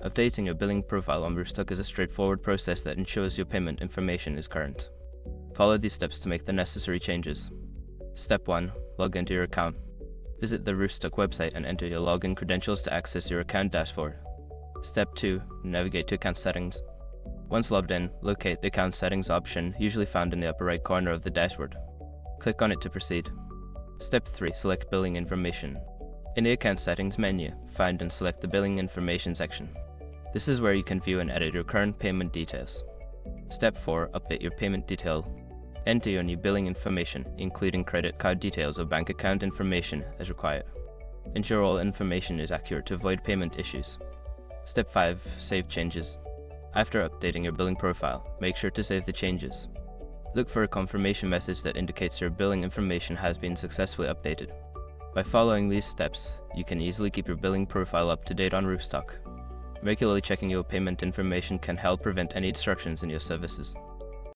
Updating your billing profile on Roofstock is a straightforward process that ensures your payment information is current. Follow these steps to make the necessary changes. Step 1. Log into your account. Visit the Roofstock website and enter your login credentials to access your account dashboard. Step 2. Navigate to account settings. Once logged in, locate the account settings option, usually found in the upper right corner of the dashboard. Click on it to proceed. Step 3. Select billing information. In the account settings menu, find and select the billing information section. This is where you can view and edit your current payment details. Step 4. Update your payment detail. Enter your new billing information, including credit card details or bank account information as required. Ensure all information is accurate to avoid payment issues. Step 5. Save changes. After updating your billing profile, make sure to save the changes. Look for a confirmation message that indicates your billing information has been successfully updated. By following these steps, you can easily keep your billing profile up to date on Roofstock. Regularly checking your payment information can help prevent any disruptions in your services.